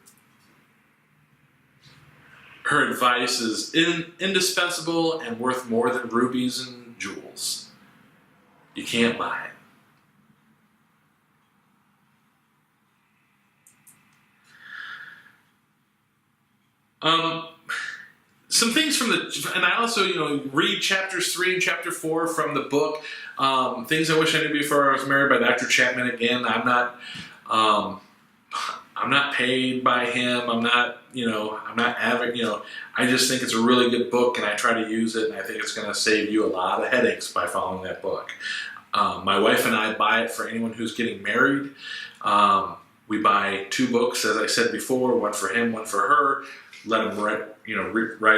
advice is indispensable and worth more than rubies and jewels. You can't buy it. Some things from and I also, read chapters 3 and chapter 4 from the book, Things I Wish I Knew Before I Was Married by Dr. Chapman. Again, I'm not paid by him. I'm not avid. I just think it's a really good book, and I try to use it, and I think it's going to save you a lot of headaches by following that book. My wife and I buy it for anyone who's getting married. We buy 2 books, as I said before, one for him, one for her. Let them write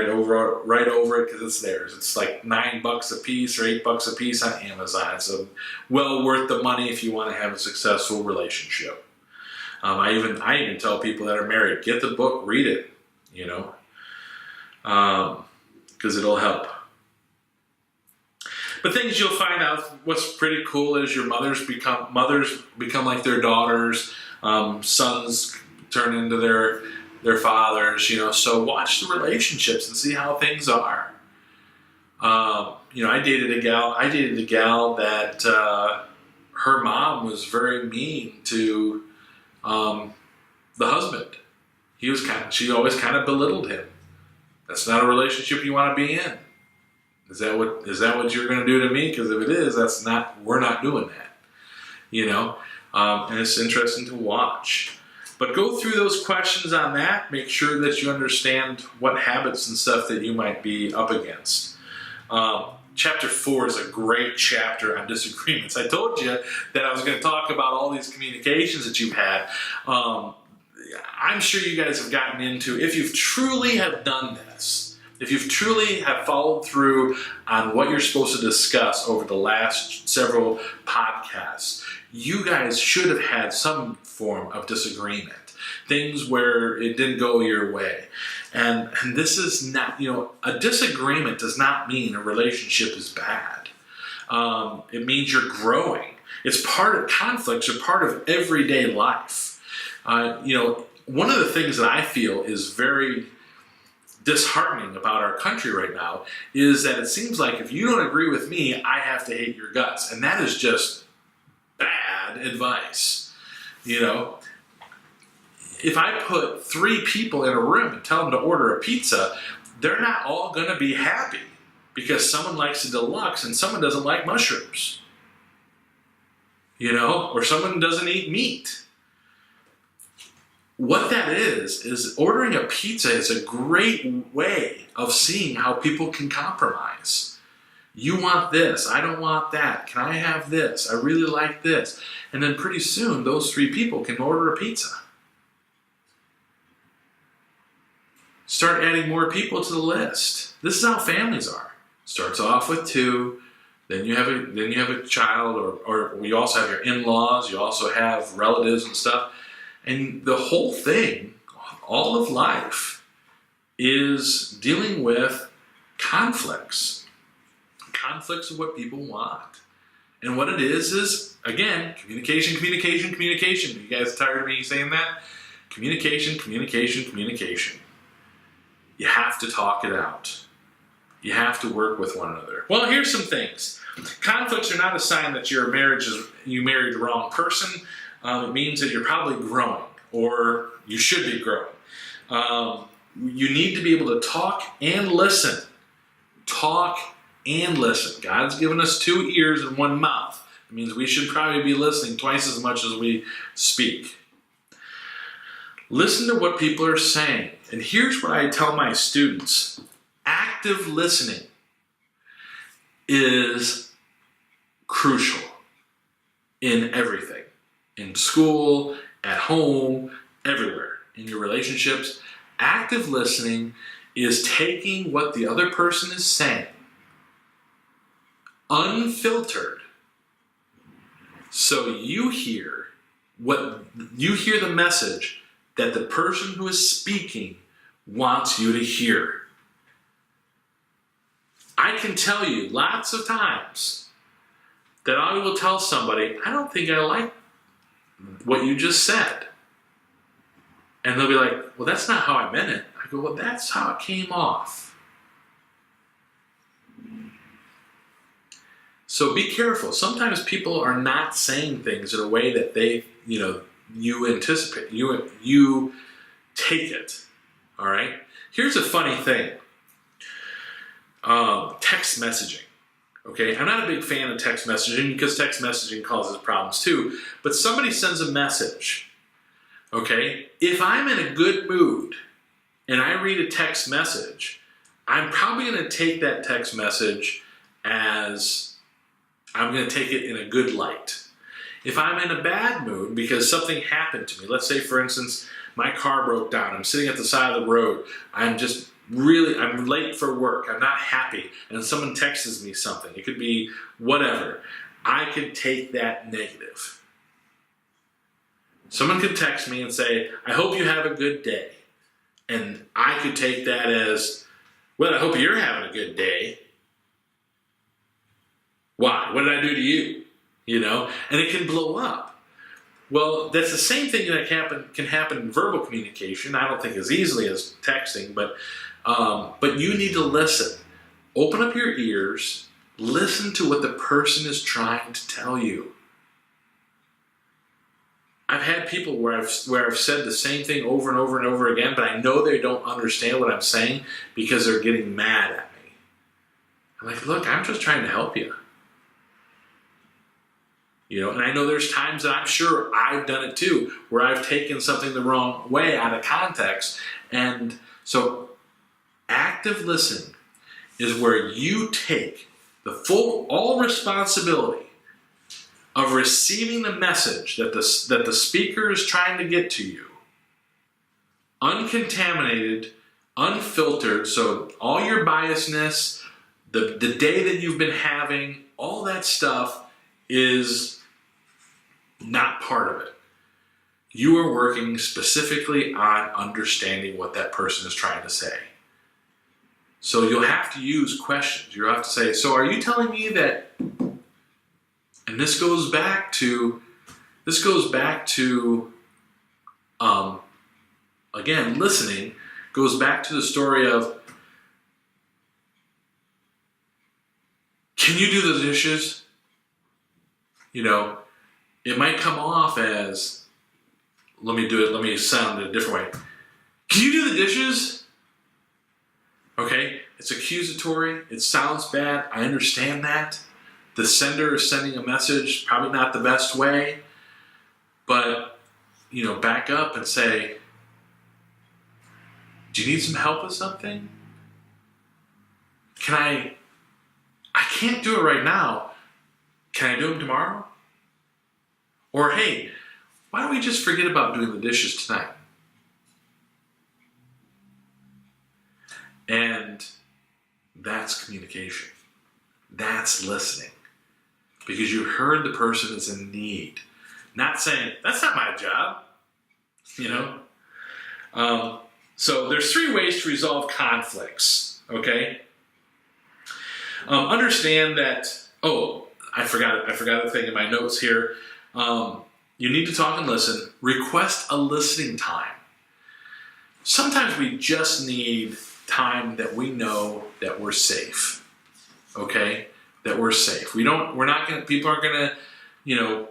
over it because it's theirs. It's like $9 a piece or $8 a piece on Amazon. So well worth the money if you want to have a successful relationship. I even tell people that are married, get the book, read it, because it'll help. But things you'll find out, what's pretty cool is your mothers become like their daughters, sons turn into their fathers, so watch the relationships and see how things are. I dated a gal that her mom was very mean to the husband. She always kind of belittled him. That's not a relationship you want to be in. Is that what you're going to do to me? Because if it is, we're not doing that. And it's interesting to watch. But go through those questions on that. Make sure that you understand what habits and stuff that you might be up against. Chapter 4 is a great chapter on disagreements. I told you that I was going to talk about all these communications that you've had. I'm sure you guys have gotten into, if you truly have done this, if you've truly have followed through on what you're supposed to discuss over the last several podcasts, you guys should have had some form of disagreement. Things where it didn't go your way. And this is not, a disagreement does not mean a relationship is bad. It means you're growing. Conflicts are part of everyday life. One of the things that I feel is very disheartening about our country right now is that it seems like if you don't agree with me, I have to hate your guts. And that is just bad advice. If I put 3 people in a room and tell them to order a pizza, they're not all going to be happy because someone likes a deluxe and someone doesn't like mushrooms. Or someone doesn't eat meat. What that is ordering a pizza is a great way of seeing how people can compromise. You want this, I don't want that. Can I have this? I really like this. And then pretty soon, those 3 people can order a pizza. Start adding more people to the list. This is how families are. Starts off with 2, then you have a child, or you also have your in-laws, you also have relatives and stuff. And the whole thing, all of life, is dealing with conflicts. Conflicts of what people want. And what it is, again, communication. Are you guys tired of me saying that? Communication. You have to talk it out. You have to work with one another. Well, here's some things. Conflicts are not a sign that you married the wrong person. It means that you're probably growing, or you should be growing. You need to be able to talk and listen. Talk and listen. God's given us 2 ears and 1 mouth. It means we should probably be listening twice as much as we speak. Listen to what people are saying. And here's what I tell my students. Active listening is crucial in everything. In school, at home, everywhere. In your relationships. Active listening is taking what the other person is saying, unfiltered, so you hear the message that the person who is speaking wants you to hear. I can tell you lots of times that I will tell somebody, I don't think I like what you just said. And they'll be like, well, that's not how I meant it. I go, well, that's how it came off. So be careful. Sometimes people are not saying things in a way that they, you anticipate, you take it. All right? Here's a funny thing. Text messaging. Okay? I'm not a big fan of text messaging because text messaging causes problems too. But somebody sends a message. Okay? If I'm in a good mood and I read a text message, I'm probably going to take that text message as I'm going to take it in a good light. If I'm in a bad mood because something happened to me, let's say, for instance, my car broke down, I'm sitting at the side of the road, I'm late for work, I'm not happy, and someone texts me something, it could be whatever, I could take that negative. Someone could text me and say, I hope you have a good day. And I could take that as, well, I hope you're having a good day. Why? What did I do to you? And it can blow up. Well, that's the same thing that can happen in verbal communication. I don't think as easily as texting, but you need to listen. Open up your ears. Listen to what the person is trying to tell you. I've had people where I've said the same thing over and over and over again, but I know they don't understand what I'm saying because they're getting mad at me. I'm like, look, I'm just trying to help you. And I know there's times that I'm sure I've done it too, where I've taken something the wrong way out of context. And so active listening is where you take all responsibility of receiving the message that the speaker is trying to get to you, uncontaminated, unfiltered. So all your biasness, the day that you've been having, all that stuff is not part of it. You are working specifically on understanding what that person is trying to say. So you'll have to use questions. You'll have to say, so are you telling me that, and this goes back to, again, listening, goes back to the story of, can you do the dishes? You know, it might come off as, let me sound it a different way. Can you do the dishes? Okay, it's accusatory, it sounds bad, I understand that. The sender is sending a message, probably not the best way, but, you know, back up and say, do you need some help with something? I can't do it right now. Can I do them tomorrow? Or, hey, why don't we just forget about doing the dishes tonight? And that's communication. That's listening. Because you heard the person is in need. Not saying, that's not my job. You know? So there's 3 ways to resolve conflicts. Okay? Understand that, I forgot a thing in my notes here. You need to talk and listen. Request a listening time. Sometimes we just need time that we know that we're safe. Okay? That we're safe. People aren't gonna, you know,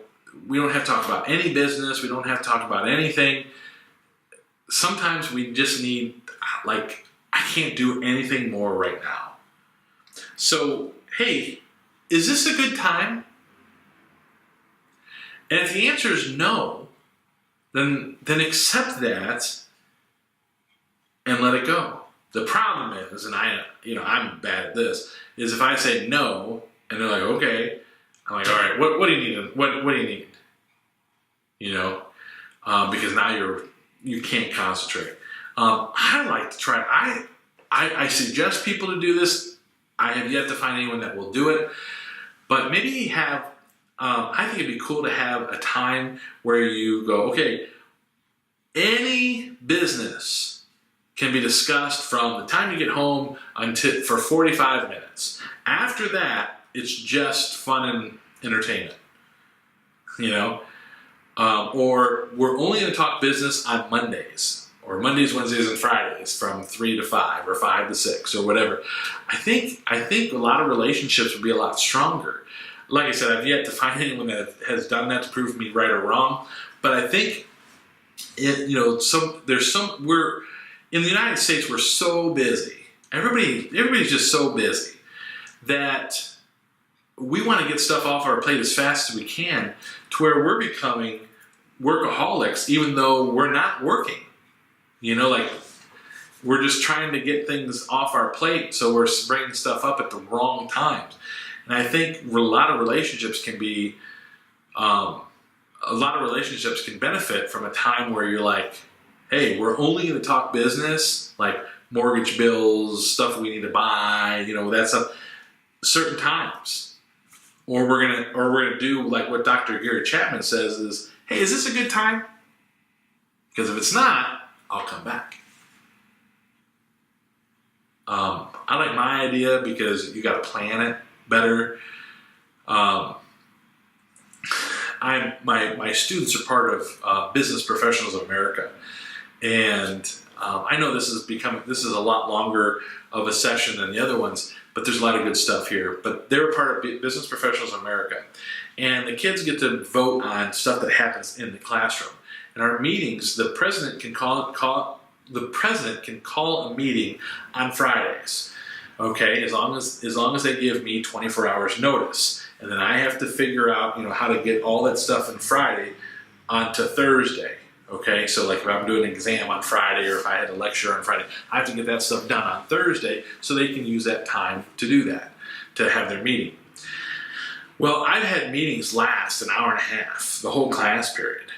we don't have to talk about any business. We don't have to talk about anything. Sometimes we just need, like, I can't do anything more right now. So, hey, is this a good time? And if the answer is no, then accept that and let it go. The problem is, and I'm bad at this, is if I say no, and they're like, okay, I'm like, all right, what do you need? What do you need? You know, because now you can't concentrate. I like to try. I suggest people to do this. I have yet to find anyone that will do it, but maybe have. I think it'd be cool to have a time where you go, okay, any business can be discussed from the time you get home for 45 minutes. After that, it's just fun and entertainment, you know? Or we're only going to talk business on Mondays, or Mondays, Wednesdays, and Fridays from 3 to 5 or 5 to 6 or whatever. I think a lot of relationships would be a lot stronger. Like I said, I've yet to find anyone that has done that to prove me right or wrong, but I think we're in the United States, we're so busy. Everybody's just so busy that we want to get stuff off our plate as fast as we can, to where we're becoming workaholics, even though we're not working. You know, like, we're just trying to get things off our plate, so we're bringing stuff up at the wrong times. And I think a lot of relationships can benefit from a time where you're like, hey, we're only going to talk business, like mortgage bills, stuff we need to buy, you know, that stuff, certain times. Or we're gonna do like what Dr. Gary Chapman says is, hey, is this a good time? Because if it's not, I'll come back. I like my idea because you got to plan it better. My students are part of Business Professionals of America, and I know this is a lot longer of a session than the other ones, but there's a lot of good stuff here. But they're part of Business Professionals of America, and the kids get to vote on stuff that happens in the classroom. In our meetings, the president can call a meeting on Fridays. Okay, as long as they give me 24 hours notice, and then I have to figure out, how to get all that stuff on Friday onto Thursday. Okay, so like if I'm doing an exam on Friday, or if I had a lecture on Friday, I have to get that stuff done on Thursday so they can use that time to do that, to have their meeting. Well, I've had meetings last an hour and a half, the whole class period,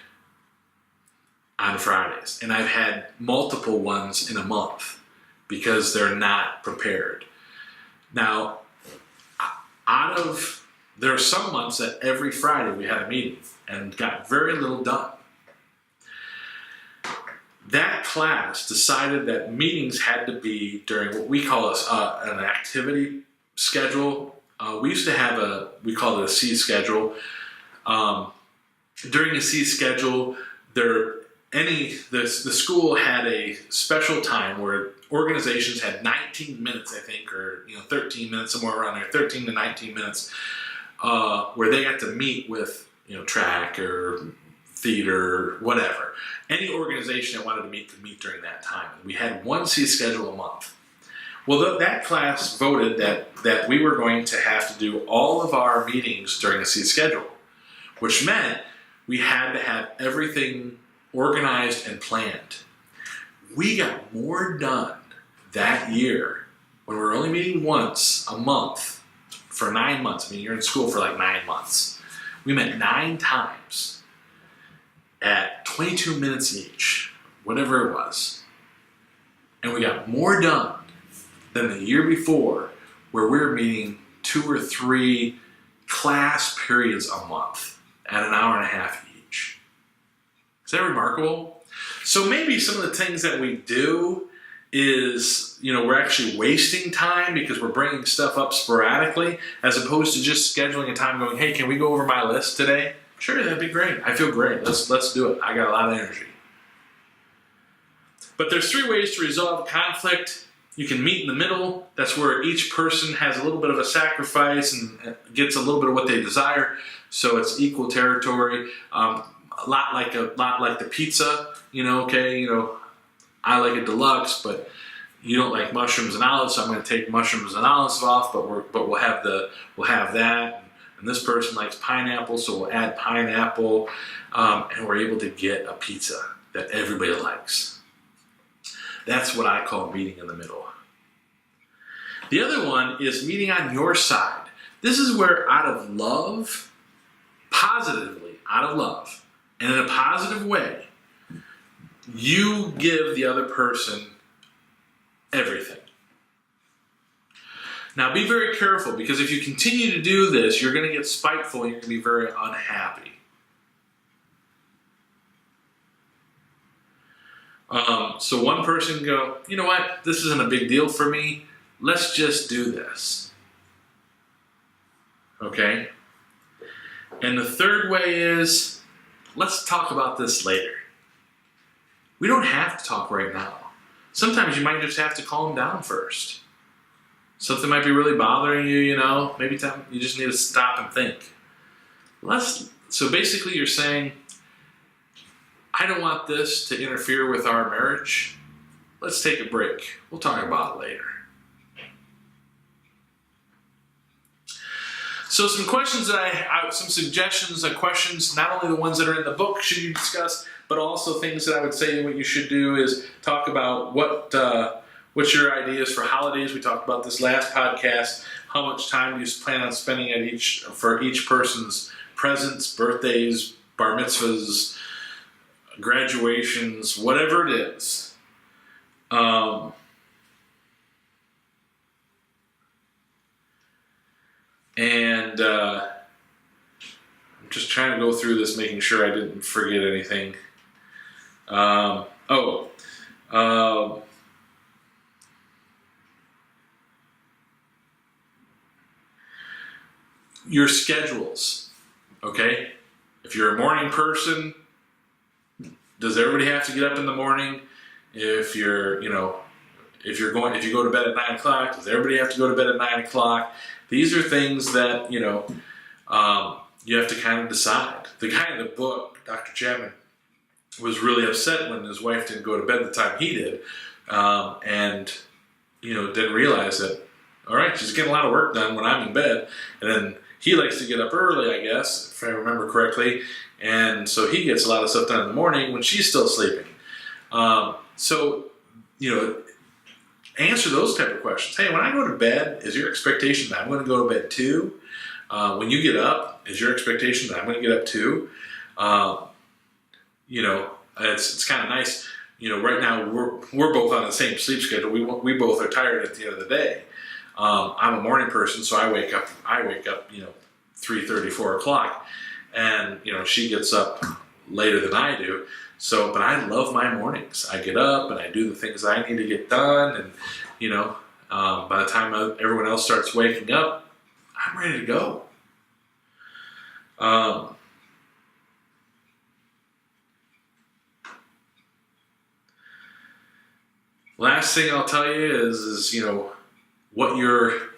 on Fridays, and I've had multiple ones in a month. because they're not prepared. Now, there are some months that every Friday we had a meeting and got very little done. That class decided that meetings had to be during what we call an activity schedule. We used to have we call it a C schedule. During a C schedule, the school had a special time where organizations had 19 minutes, I think, or 13 minutes, somewhere around there, 13 to 19 minutes, where they got to meet with track or theater, whatever. Any organization that wanted to meet could meet during that time. We had one C schedule a month. Well, that class voted that we were going to have to do all of our meetings during a C schedule, which meant we had to have everything organized and planned. We got more done that year when we were only meeting once a month for 9 months. I mean, you're in school for like 9 months. We met 9 times at 22 minutes each, whatever it was. And we got more done than the year before, where we were meeting 2 or 3 class periods a month at an hour and a half each. Is that remarkable? So maybe some of the things that we do is, we're actually wasting time because we're bringing stuff up sporadically, as opposed to just scheduling a time going, hey, can we go over my list today? Sure, that'd be great. I feel great. Let's do it. I got a lot of energy. But there's 3 ways to resolve conflict. You can meet in the middle. That's where each person has a little bit of a sacrifice and gets a little bit of what they desire. So it's equal territory. A lot like the pizza. I like a deluxe, but you don't like mushrooms and olives, so I'm going to take mushrooms and olives off. But we'll have that. And this person likes pineapple, so we'll add pineapple, and we're able to get a pizza that everybody likes. That's what I call meeting in the middle. The other one is meeting on your side. This is where out of love, positively, out of love, and in a positive way, you give the other person everything. Now be very careful, because if you continue to do this, you're going to get spiteful and you're going to be very unhappy. So one person can go, you know what, this isn't a big deal for me. Let's just do this. Okay? And the third way is, let's talk about this later. We don't have to talk right now. Sometimes you might just have to calm down first. Something might be really bothering you, maybe you just need to stop and think. So basically you're saying, I don't want this to interfere with our marriage. Let's take a break. We'll talk about it later. So some questions some suggestions and questions, not only the ones that are in the book should you discuss, but also things that I would say what you should do is talk about what's your ideas for holidays. We talked about this last podcast. How much time do you plan on spending for each person's presents, birthdays, bar mitzvahs, graduations, whatever it is. I'm just trying to go through this, making sure I didn't forget anything. Your schedules, okay? If you're a morning person, does everybody have to get up in the morning? If you go to bed at 9 o'clock, does everybody have to go to bed at 9 o'clock? These are things that, you have to kind of decide. The guy in the book, Dr. Chapman, was really upset when his wife didn't go to bed the time he did, and didn't realize that, all right, she's getting a lot of work done when I'm in bed, and then he likes to get up early, I guess, if I remember correctly, and so he gets a lot of stuff done in the morning when she's still sleeping. Answer those type of questions. Hey, when I go to bed, is your expectation that I'm going to go to bed too? When you get up, is your expectation that I'm going to get up too? It's kind of nice. right now we're both on the same sleep schedule. We both are tired at the end of the day. I'm a morning person, so I wake up 3:30, 4 o'clock, and she gets up later than I do. So, but I love my mornings. I get up and I do the things I need to get done, and by the time everyone else starts waking up, I'm ready to go. Last thing I'll tell you is what your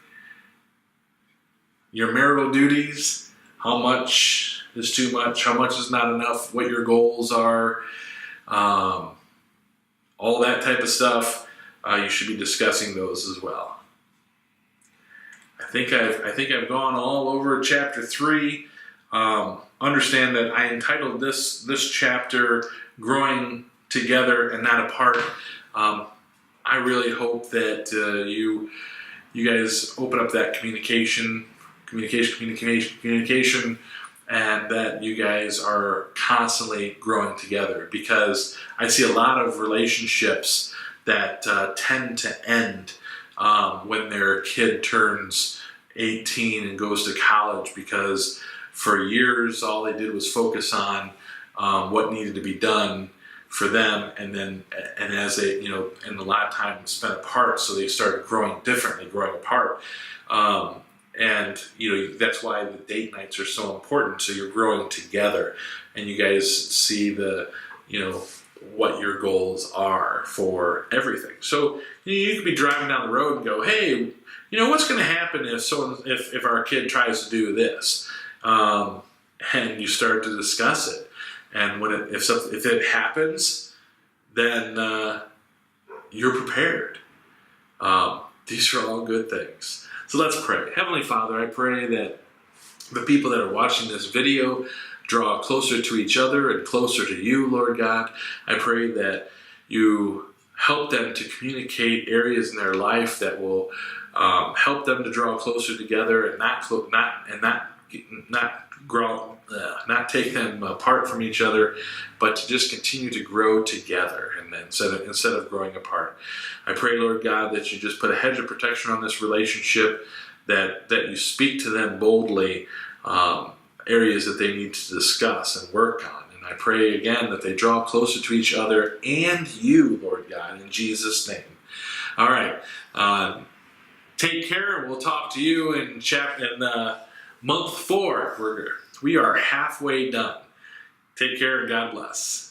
marital duties, how much is too much, how much is not enough, what your goals are, all that type of stuff. You should be discussing those as well. I think I've gone all over chapter 3. Understand that I entitled this chapter "Growing Together and Not Apart." I really hope that you guys open up that communication, and that you guys are constantly growing together, because I see a lot of relationships that tend to end when their kid turns 18 and goes to college, because for years all they did was focus on what needed to be done for them, and as they and a lot of time spent apart, so they started growing apart. And that's why the date nights are so important. So you're growing together, and you guys see the what your goals are for everything. So you could be driving down the road and go, hey, what's going to happen if our kid tries to do this, and you start to discuss it. And if it happens, then you're prepared. These are all good things. So let's pray. Heavenly Father, I pray that the people that are watching this video draw closer to each other and closer to you, Lord God. I pray that you help them to communicate areas in their life that will help them to draw closer together and not take them apart from each other, but to just continue to grow together, and then instead of growing apart. I pray, Lord God, that you just put a hedge of protection on this relationship, that you speak to them boldly, areas that they need to discuss and work on. And I pray again that they draw closer to each other and you, Lord God, in Jesus' name. All right. Take care, and we'll talk to you in month 4. We are halfway done. Take care, and God bless.